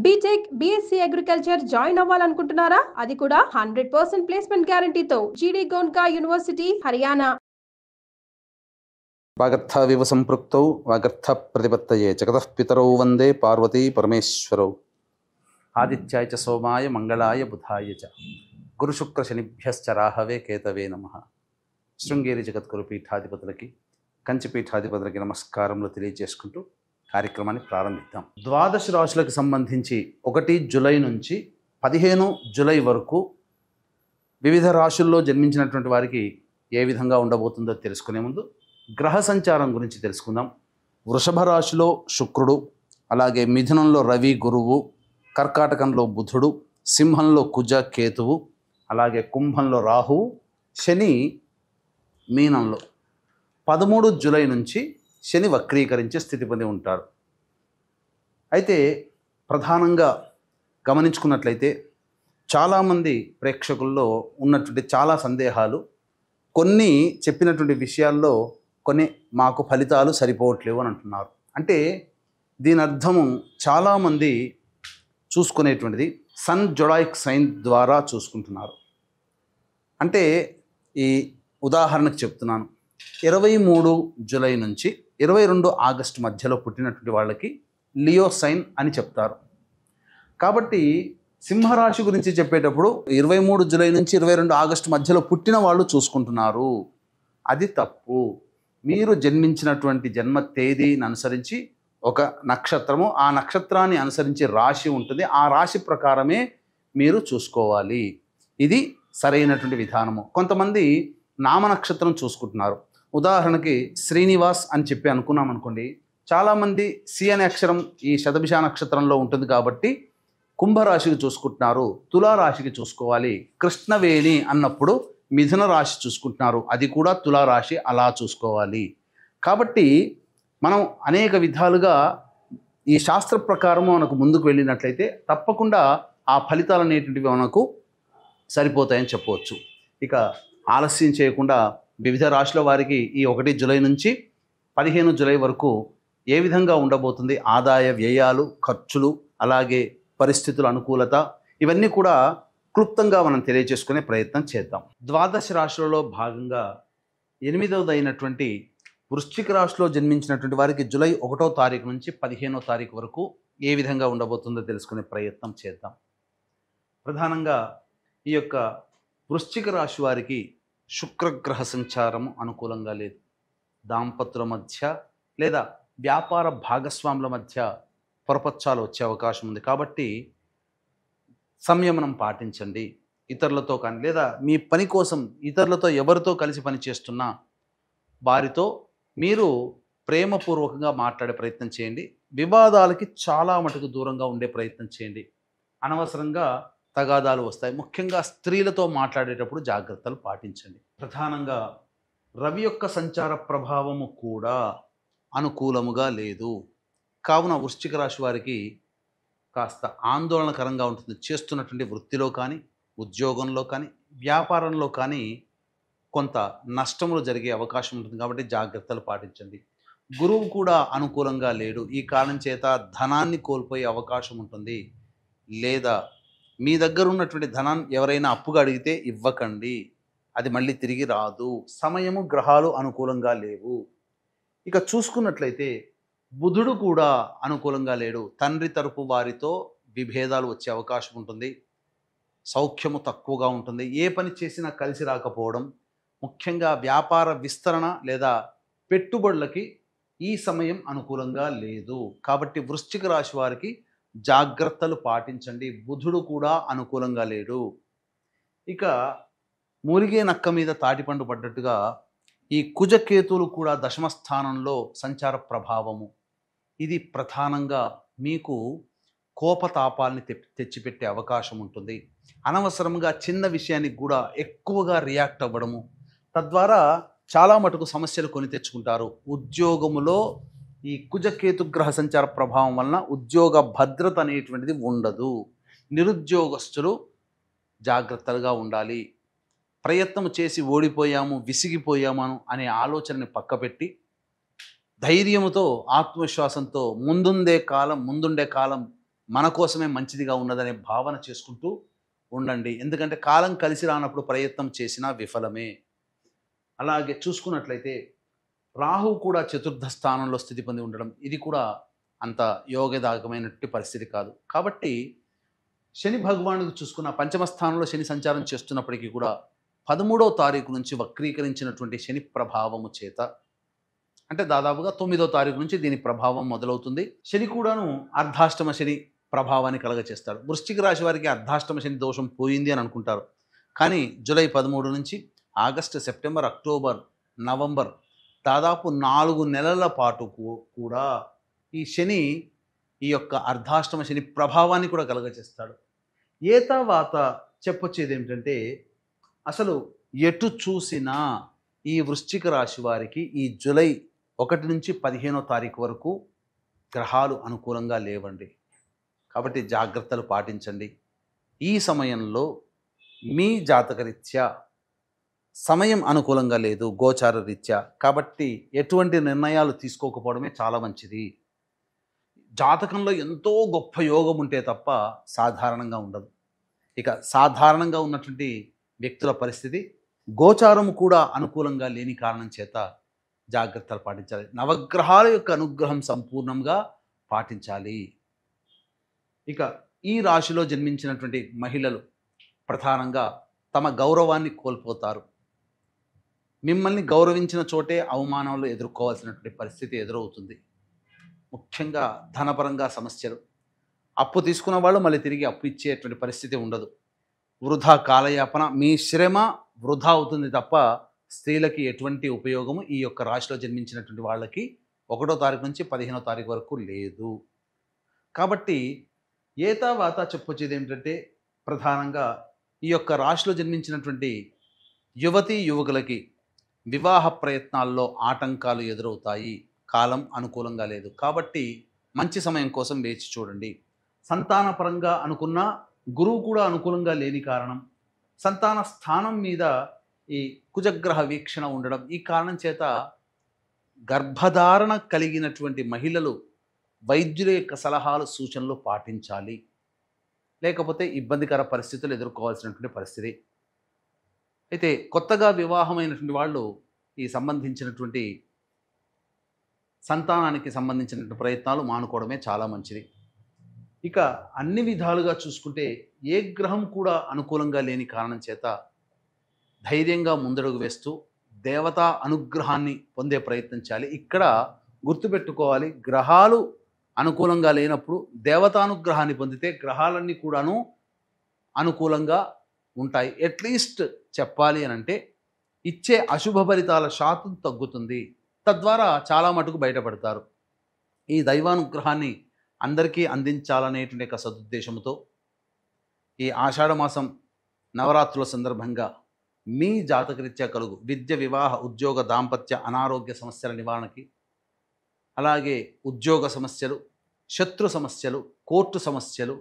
BTech BSc agriculture join అవ్వాలనుకుంటున్నారా? అది కూడా 100% ప్లేస్మెంట్ గ్యారంటీతో జీడీ గోన్కా యూనివర్సిటీ, హర్యానా. వాగర్థావివ సంపృక్తౌ వాగర్థ ప్రతిపత్తయే జగతః పితరౌ వందే పార్వతీ పరమేశ్వరౌ. ఆదిత్యాయ చ సోమాయ మంగళాయ బుధాయ చ గురుశుక్ర శనిభ్యశ్చ రాహవే కేతవే నమః. శృంగేరి జగద్గురు పీఠాధిపతులకి, కంచి పీఠాధిపతులకి నమస్కారములు తెలియజేసుకుంటూ కార్యక్రమాన్ని ప్రారంభిద్దాం. ద్వాదశ రాశులకు సంబంధించి 1 జూలై నుంచి 15 జూలై వరకు వివిధ రాశుల్లో జన్మించినటువంటి వారికి ఏ విధంగా ఉండబోతుందో తెలుసుకునే ముందు గ్రహ సంచారం గురించి తెలుసుకుందాం. వృషభ రాశిలో శుక్రుడు, అలాగే మిథునంలో రవి గురువు, కర్కాటకంలో బుధుడు, సింహంలో కుజ కేతువు, అలాగే కుంభంలో రాహువు, శని మీనంలో 13 జూలై నుంచి శని వక్రీకరించే స్థితి పొంది ఉంటాడు. అయితే ప్రధానంగా గమనించుకున్నట్లయితే చాలామంది ప్రేక్షకుల్లో ఉన్నటువంటి చాలా సందేహాలు, కొన్ని చెప్పినటువంటి విషయాల్లో కొన్ని మాకు ఫలితాలు సరిపోవట్లేవు అని అంటున్నారు. అంటే దీని అర్థము చాలామంది చూసుకునేటువంటిది సన్ జొడాయిక్ సైన్ ద్వారా చూసుకుంటున్నారు. అంటే ఈ ఉదాహరణకు చెప్తున్నాను, 23 జూలై నుంచి 22 ఆగస్టు మధ్యలో పుట్టినటువంటి వాళ్ళకి లియో సైన్ అని చెప్తారు. కాబట్టి సింహరాశి గురించి చెప్పేటప్పుడు 23 జూలై నుంచి 22 ఆగస్టు మధ్యలో పుట్టిన వాళ్ళు చూసుకుంటున్నారు. అది తప్పు. మీరు జన్మించినటువంటి జన్మ తేదీని అనుసరించి ఒక నక్షత్రము, ఆ నక్షత్రాన్ని అనుసరించి రాశి ఉంటుంది, ఆ రాశి ప్రకారమే మీరు చూసుకోవాలి. ఇది సరైనటువంటి విధానము. కొంతమంది నామ నక్షత్రం చూసుకుంటున్నారు. ఉదాహరణకి శ్రీనివాస్ అని చెప్పి అనుకున్నాం అనుకోండి, చాలామంది సి అనే అక్షరం ఈ శతభిష నక్షత్రంలో ఉంటుంది కాబట్టి కుంభరాశికి చూసుకుంటున్నారు, తులారాశికి చూసుకోవాలి. కృష్ణవేణి అన్నప్పుడు మిథున రాశి చూసుకుంటున్నారు, అది కూడా తులారాశి, అలా చూసుకోవాలి. కాబట్టి మనం అనేక విధాలుగా ఈ శాస్త్ర ప్రకారము మనకు ముందుకు వెళ్ళినట్లయితే తప్పకుండా ఆ ఫలితాలు అనేటువంటివి మనకు సరిపోతాయని చెప్పవచ్చు. ఇక ఆలస్యం చేయకుండా వివిధ రాశుల వారికి ఈ 1 జూలై నుంచి 15 జూలై వరకు ఏ విధంగా ఉండబోతుంది, ఆదాయ వ్యయాలు, ఖర్చులు, అలాగే పరిస్థితుల అనుకూలత, ఇవన్నీ కూడా క్లుప్తంగా మనం తెలియజేసుకునే ప్రయత్నం చేద్దాం. ద్వాదశ రాశులలో భాగంగా 8వది అయినటువంటి వృశ్చిక రాశిలో జన్మించినటువంటి వారికి జూలై 1వ తారీఖు నుంచి 15వ తారీఖు వరకు ఏ విధంగా ఉండబోతుందో తెలుసుకునే ప్రయత్నం చేద్దాం. ప్రధానంగా ఈ యొక్క వృశ్చిక రాశి వారికి శుక్రగ్రహ సంచారము అనుకూలంగా లేదు. దాంపత్యుల మధ్య లేదా వ్యాపార భాగస్వాముల మధ్య పొరపచ్చాలు వచ్చే అవకాశం ఉంది. కాబట్టి సంయమనం పాటించండి. ఇతరులతో కానీ లేదా మీ పని కోసం ఇతరులతో ఎవరితో కలిసి పని చేస్తున్నా వారితో మీరు ప్రేమపూర్వకంగా మాట్లాడే ప్రయత్నం చేయండి. వివాదాలకి చాలా మటుకు దూరంగా ఉండే ప్రయత్నం చేయండి. అనవసరంగా తగాదాలు వస్తాయి. ముఖ్యంగా స్త్రీలతో మాట్లాడేటప్పుడు జాగ్రత్తలు పాటించండి. ప్రధానంగా రవి యొక్క సంచార ప్రభావము కూడా అనుకూలముగా లేదు. కావున వృశ్చిక రాశి వారికి కాస్త ఆందోళనకరంగా ఉంటుంది. చేస్తున్నటువంటి వృత్తిలో కానీ, ఉద్యోగంలో కానీ, వ్యాపారంలో కానీ కొంత నష్టములు జరిగే అవకాశం ఉంటుంది. కాబట్టి జాగ్రత్తలు పాటించండి. గురువు కూడా అనుకూలంగా లేడు. ఈ కారణం చేత ధనాన్ని కోల్పోయే అవకాశం ఉంటుంది. లేదా మీ దగ్గర ఉన్నటువంటి ధనాన్ని ఎవరైనా అప్పుగా అడిగితే ఇవ్వకండి, అది మళ్ళీ తిరిగి రాదు. సమయము, గ్రహాలు అనుకూలంగా లేవు. ఇక చూసుకున్నట్లయితే బుధుడు కూడా అనుకూలంగా లేడు. తండ్రి తరపు వారితో విభేదాలు వచ్చే అవకాశం ఉంటుంది. సౌఖ్యము తక్కువగా ఉంటుంది. ఏ పని చేసినా కలిసి రాకపోవడం, ముఖ్యంగా వ్యాపార విస్తరణ లేదా పెట్టుబడులకి ఈ సమయం అనుకూలంగా లేదు. కాబట్టి వృశ్చిక రాశి వారికి జాగ్రత్తలు పాటించండి. బుధుడు కూడా అనుకూలంగా లేడు. ఇక మూలిగే నక్క మీద తాటిపండు పడ్డట్టుగా ఈ కుజకేతువులు కూడా దశమ స్థానంలో సంచార ప్రభావము. ఇది ప్రధానంగా మీకు కోపతాపాలని తెచ్చిపెట్టే అవకాశం ఉంటుంది. అనవసరంగా చిన్న విషయానికి కూడా ఎక్కువగా రియాక్ట్ అవ్వడము, తద్వారా చాలా మటుకు సమస్యలు కొని తెచ్చుకుంటారు. ఉద్యోగములో ఈ కుజకేతు గ్రహ సంచార ప్రభావం వలన ఉద్యోగ భద్రత అనేటువంటిది ఉండదు. నిరుద్యోగస్తులు జాగ్రత్తగా ఉండాలి. ప్రయత్నం చేసి ఓడిపోయాము, విసిగిపోయాము అనే ఆలోచనని పక్కపెట్టి ధైర్యంతో, ఆత్మవిశ్వాసంతో ముందుండే కాలం మన కోసమే మంచిదిగా ఉన్నదనే భావన చేసుకుంటూ ఉండండి. ఎందుకంటే కాలం కలిసి రానప్పుడు ప్రయత్నం చేసినా విఫలమే. అలాగే చూసుకున్నట్లయితే రాహు కూడా చతుర్థ స్థానంలో స్థితి పొంది ఉండడం, ఇది కూడా అంత యోగదాయకమైనటువంటి పరిస్థితి కాదు. కాబట్టి శని భగవానుడు చూసుకున్న పంచమ స్థానంలో శని సంచారం చేస్తున్నప్పటికీ కూడా 13వ తారీఖు నుంచి వక్రీకరించినటువంటి శని ప్రభావము చేత, అంటే దాదాపుగా 9వ తారీఖు నుంచి దీని ప్రభావం మొదలవుతుంది. శని కూడాను అర్ధాష్టమ శని ప్రభావాన్ని కలగచేస్తాడు. వృశ్చిక రాశి వారికి అర్ధాష్టమ శని దోషం పోయింది అని అనుకుంటారు. కానీ జూలై 13 నుంచి ఆగస్టు, సెప్టెంబర్, అక్టోబర్, నవంబర్ దాదాపు 4 నెలల పాటు కూడా ఈ శని ఈ యొక్క అర్ధాష్టమ శని ప్రభావాన్ని కూడా కలగచేస్తాడు. ఏతావాత చెప్పొచ్చేది ఏమిటంటే, అసలు ఎటు చూసినా ఈ వృశ్చిక రాశి వారికి ఈ జూలై 1 నుంచి 15వ తారీఖు వరకు గ్రహాలు అనుకూలంగా లేవండి. కాబట్టి జాగ్రత్తలు పాటించండి. ఈ సమయంలో మీ జాతకరీత్యా సమయం అనుకూలంగా లేదు, గోచార రీత్యా. కాబట్టి ఎటువంటి నిర్ణయాలు తీసుకోకపోవడమే చాలా మంచిది. జాతకంలో ఎంతో గొప్ప యోగం ఉంటే తప్ప సాధారణంగా ఉండదు. ఇక సాధారణంగా ఉన్నటువంటి వ్యక్తుల పరిస్థితి గోచారం కూడా అనుకూలంగా లేని కారణం చేత జాగ్రత్తలు పాటించాలి. నవగ్రహాల యొక్క అనుగ్రహం సంపూర్ణంగా పాటించాలి. ఇక ఈ రాశిలో జన్మించినటువంటి మహిళలు ప్రధానంగా తమ గౌరవాన్ని కోల్పోతారు. మిమ్మల్ని గౌరవించిన చోటే అవమానాలు ఎదుర్కోవాల్సినటువంటి పరిస్థితి ఎదురవుతుంది. ముఖ్యంగా ధనపరంగా సమస్యలు, అప్పు తీసుకున్న వాళ్ళు మళ్ళీ తిరిగి అప్పు ఇచ్చేటువంటి పరిస్థితి ఉండదు. వృధా కాలయాపన, మీ శ్రమ వృధా అవుతుంది తప్ప స్త్రీలకి ఎటువంటి ఉపయోగము ఈ యొక్క రాశిలో జన్మించినటువంటి వాళ్ళకి 1వ తారీఖు నుంచి 15వ తారీఖు వరకు లేదు. కాబట్టి ఏతావాత చెప్పొచ్చేది ఏమిటంటే, ప్రధానంగా ఈ యొక్క రాశిలో జన్మించినటువంటి యువతీ యువకులకి వివాహ ప్రయత్నాల్లో ఆటంకాలు ఎదురవుతాయి. కాలం అనుకూలంగా లేదు. కాబట్టి మంచి సమయం కోసం వేచి చూడండి. సంతానపరంగా అనుకున్న గురువు కూడా అనుకూలంగా లేని కారణం, సంతాన స్థానం మీద ఈ కుజగ్రహ వీక్షణ ఉండడం, ఈ కారణం చేత గర్భధారణ కలిగినటువంటి మహిళలు వైద్యుల యొక్క సలహాలు, సూచనలు పాటించాలి. లేకపోతే ఇబ్బందికర పరిస్థితులు ఎదుర్కోవాల్సినటువంటి పరిస్థితి. అయితే కొత్తగా వివాహమైనటువంటి వాళ్ళు ఈ సంబంధించినటువంటి సంతానానికి సంబంధించినటువంటి ప్రయత్నాలు మానుకోవడమే చాలా మంచిది. ఇక అన్ని విధాలుగా చూసుకుంటే ఏ గ్రహం కూడా అనుకూలంగా లేని కారణం చేత ధైర్యంగా ముందడుగు వేస్తూ దేవతా అనుగ్రహాన్ని పొందే ప్రయత్నం చేయాలి. ఇక్కడ గుర్తుపెట్టుకోవాలి, గ్రహాలు అనుకూలంగా లేనప్పుడు దేవతానుగ్రహాన్ని పొందితే గ్రహాలన్నీ కూడాను అనుకూలంగా ఉంటాయి. అట్లీస్ట్ చెప్పాలి అని అంటే ఇచ్చే అశుభ ఫలితాల శాతం తగ్గుతుంది. తద్వారా చాలా మటుకు బయటపడతారు. ఈ దైవానుగ్రహాన్ని అందరికీ అందించాలనేటువంటి ఒక సదుద్దేశంతో ఈ ఆషాఢమాసం నవరాత్రుల సందర్భంగా మీ జాతకరీత్యా కలుగు విద్య, వివాహ, ఉద్యోగ, దాంపత్య, అనారోగ్య సమస్యల నివారణకి, అలాగే ఉద్యోగ సమస్యలు, శత్రు సమస్యలు, కోర్టు సమస్యలు,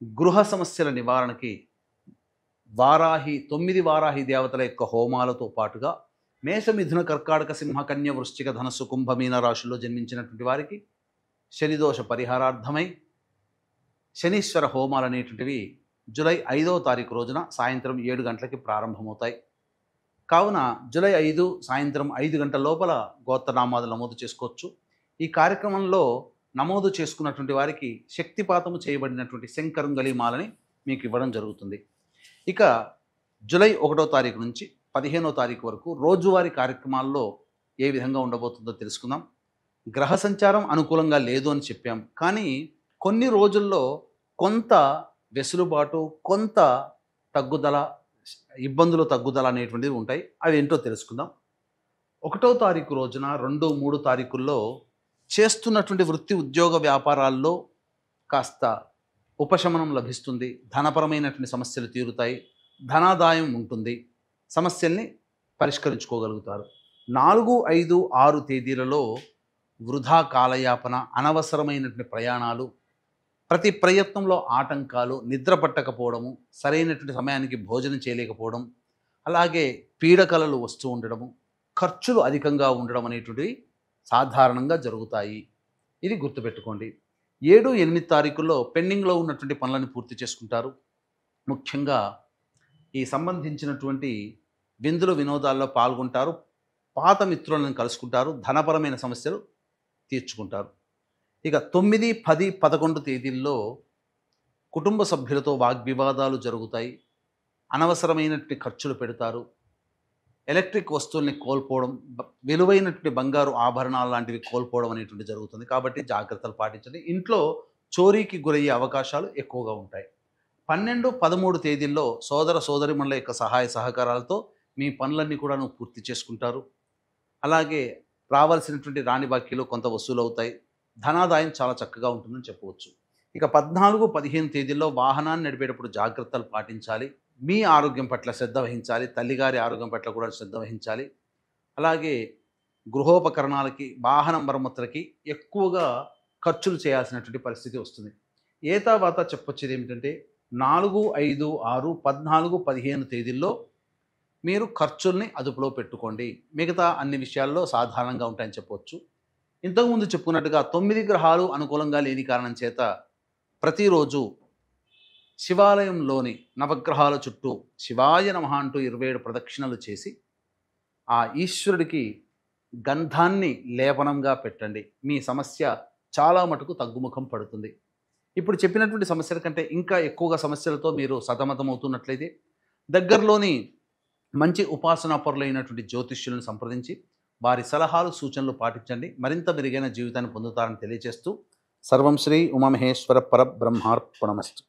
గృహ సమస్యల నివారణకి 9 వారాహి దేవతల యొక్క హోమాలతో పాటుగా మేష, మిథున, కర్కాటక, సింహ, కన్య, వృశ్చిక, ధనస్సు, కుంభ, మీన రాశుల్లో జన్మించినటువంటి వారికి శనిదోష పరిహారార్థమై శనీశ్వర హోమాలు అనేటువంటివి జూలై 5వ తారీఖు రోజున సాయంత్రం 7 గంటలకి ప్రారంభమవుతాయి. కావున జూలై 5 సాయంత్రం 5 గంటల లోపల గోత్రనామాలు నమోదు చేసుకోవచ్చు. ఈ కార్యక్రమంలో నమోదు చేసుకున్నటువంటి వారికి శక్తిపాతము చేయబడినటువంటి శంకరంగలి మాలని మీకు ఇవ్వడం జరుగుతుంది. ఇక జూలై 1వ తారీఖు నుంచి 15వ తారీఖు వరకు రోజువారీ కార్యక్రమాల్లో ఏ విధంగా ఉండబోతుందో తెలుసుకుందాం. గ్రహ సంచారం అనుకూలంగా లేదు అని చెప్పాం, కానీ కొన్ని రోజుల్లో కొంత వెసులుబాటు, కొంత తగ్గుదల, ఇబ్బందులు తగ్గుదల అనేటువంటివి ఉంటాయి. అవి ఏంటో తెలుసుకుందాం. 1వ తారీఖు రోజున 2, 3 తారీఖుల్లో చేస్తున్నటువంటి వృత్తి, ఉద్యోగ, వ్యాపారాల్లో కాస్త ఉపశమనం లభిస్తుంది. ధనపరమైనటువంటి సమస్యలు తీరుతాయి. ధనాదాయం ఉంటుంది. సమస్యల్ని పరిష్కరించుకోగలుగుతారు. 4, 5, 6 తేదీలలో వృధా కాలయాపన, అనవసరమైనటువంటి ప్రయాణాలు, ప్రతి ప్రయత్నంలో ఆటంకాలు, నిద్ర పట్టకపోవడము, సరైనటువంటి సమయానికి భోజనం చేయలేకపోవడం, అలాగే పీడకలలు వస్తూ ఉండడము, ఖర్చులు అధికంగా ఉండడం అనేటువంటివి సాధారణంగా జరుగుతాయి. ఇది గుర్తుపెట్టుకోండి. 7, 8 తారీఖుల్లో పెండింగ్లో ఉన్నటువంటి పనులను పూర్తి చేసుకుంటారు. ముఖ్యంగా ఈ సంబంధించినటువంటి విందులు వినోదాల్లో పాల్గొంటారు. పాత మిత్రులను కలుసుకుంటారు. ధనపరమైన సమస్యలు తీర్చుకుంటారు. ఇక 9, 10, 11 తేదీల్లో కుటుంబ సభ్యులతో వాగ్వివాదాలు జరుగుతాయి. అనవసరమైనటువంటి ఖర్చులు పెడతారు. ఎలక్ట్రిక్ వస్తువుల్ని కోల్పోవడం, విలువైనటువంటి బంగారు ఆభరణాలు లాంటివి కోల్పోవడం అనేటువంటి జరుగుతుంది. కాబట్టి జాగ్రత్తలు పాటించండి. ఇంట్లో చోరీకి గురయ్యే అవకాశాలు ఎక్కువగా ఉంటాయి. 12, 13 తేదీల్లో సోదర సోదరిమణుల యొక్క సహాయ సహకారాలతో మీ పనులన్నీ కూడా పూర్తి చేసుకుంటారు. అలాగే రావాల్సినటువంటి రాని బాకీలు కొంత వసూలు అవుతాయి. ధనాదాయం చాలా చక్కగా ఉంటుందని చెప్పవచ్చు. ఇక 14, 15 తేదీల్లో వాహనాన్ని నడిపేటప్పుడు జాగ్రత్తలు పాటించాలి. మీ ఆరోగ్యం పట్ల శ్రద్ధ వహించాలి. తల్లిగారి ఆరోగ్యం పట్ల కూడా శ్రద్ధ వహించాలి. అలాగే గృహోపకరణాలకి, వాహన మరమ్మతులకి ఎక్కువగా ఖర్చులు చేయాల్సినటువంటి పరిస్థితి వస్తుంది. తర్వాత చెప్పొచ్చేది ఏమిటంటే 4, 5, 6, 14, 15 తేదీల్లో మీరు ఖర్చుల్ని అదుపులో పెట్టుకోండి. మిగతా అన్ని విషయాల్లో సాధారణంగా ఉంటాయని చెప్పవచ్చు. ఇంతకుముందు చెప్పుకున్నట్టుగా 9 గ్రహాలు అనుకూలంగా లేని కారణం చేత ప్రతిరోజు శివాలయంలోని నవగ్రహాల చుట్టూ శివాయ నమః అంటూ 27 ప్రదక్షిణలు చేసి ఆ ఈశ్వరుడికి గంధాన్ని లేపనంగా పెట్టండి. మీ సమస్య చాలా మటుకు తగ్గుముఖం పడుతుంది. ఇప్పుడు చెప్పినటువంటి సమస్యల కంటే ఇంకా ఎక్కువగా సమస్యలతో మీరు సతమతమవుతున్నట్లయితే దగ్గరలోని మంచి ఉపాసనా పరులైనటువంటి జ్యోతిష్యులను సంప్రదించి వారి సలహాలు సూచనలు పాటించండి. మరింత మెరుగైన జీవితాన్ని పొందుతారని తెలియజేస్తూ సర్వం శ్రీ ఉమామహేశ్వర పరబ్రహ్మార్పణమస్తు.